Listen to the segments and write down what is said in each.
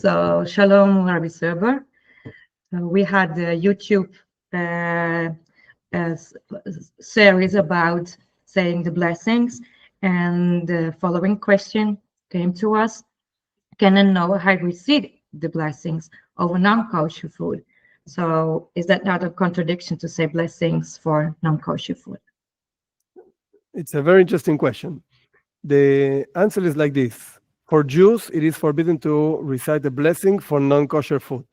So, Shalom, Rabbi Serber. We had a YouTube series about saying the blessings, and the following question came to us. Can I know how we see the blessings of non-kosher food? So is that not a contradiction to say blessings for non-kosher food? It's a very interesting question. The answer is like this. For Jews, it is forbidden to recite a blessing for non-kosher food.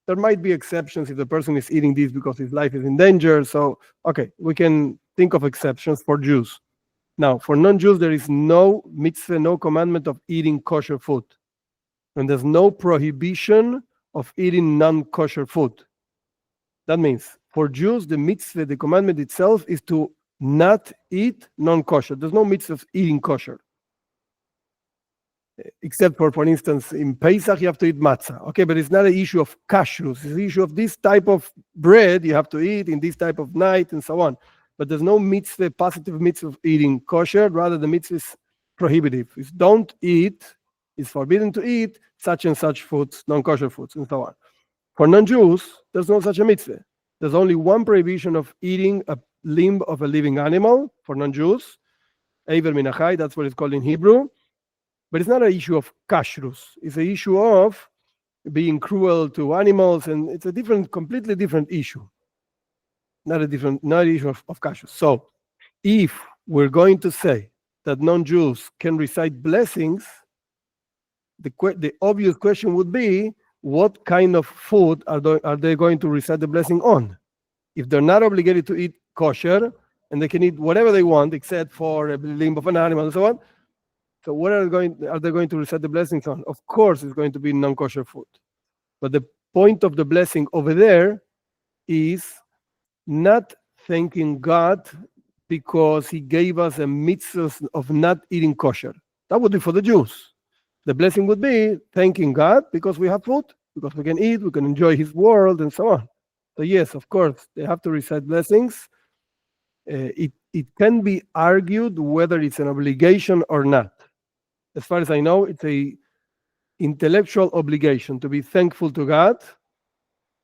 There might be exceptions if the person is eating this because his life is in danger. So, okay, we can think of exceptions for Jews. Now, for non-Jews, there is no mitzvah, no commandment of eating kosher food. And there's no prohibition of eating non-kosher food. That means for Jews, the mitzvah, the commandment itself is to not eat non-kosher. There's no mitzvah of eating kosher. Except for instance, in Pesach, you have to eat matzah. Okay, but it's not an issue of kashrus. It's an issue of this type of bread you have to eat in this type of night and so on. But there's no mitzvah, positive mitzvah of eating kosher. Rather, the mitzvah is prohibitive. It's don't eat. It's forbidden to eat such and such foods, non-kosher foods, and so on. For non-Jews, there's no such a mitzvah. There's only one prohibition of eating a limb of a living animal for non-Jews. Eiver min achai, that's what it's called in Hebrew. But it's not an issue of kashrus. It's an issue of being cruel to animals, and it's a completely different issue. Not an issue of kashrus. So, if we're going to say that non-Jews can recite blessings, the obvious question would be, what kind of food are they going to recite the blessing on? If they're not obligated to eat kosher, and they can eat whatever they want except for a limb of an animal and so on, so what are they going to recite the blessings on? Of course, it's going to be non-kosher food. But the point of the blessing over there is not thanking God because he gave us a mitzvah of not eating kosher. That would be for the Jews. The blessing would be thanking God because we have food, because we can eat, we can enjoy his world, and so on. So yes, of course, they have to recite blessings. It can be argued whether it's an obligation or not. As far as I know, it's a intellectual obligation to be thankful to God.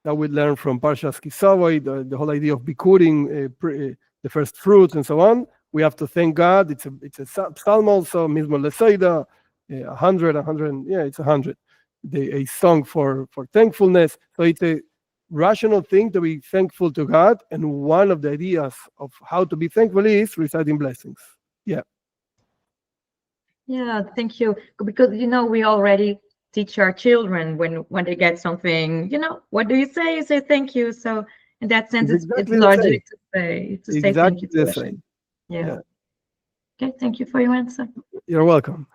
That we learn from Parshas Kisavoi, the whole idea of bikurim, the first fruits, and so on. We have to thank God. It's a psalm also, Mizmor Leseida, 100, it's 100. A song for thankfulness. So it's a rational thing to be thankful to God. And one of the ideas of how to be thankful is reciting blessings. Yeah. Yeah, thank you. Because, we already teach our children when they get something, what do you say? You say thank you. So in that sense, it's logic to say thank you to the same. Yeah. Okay, thank you for your answer. You're welcome.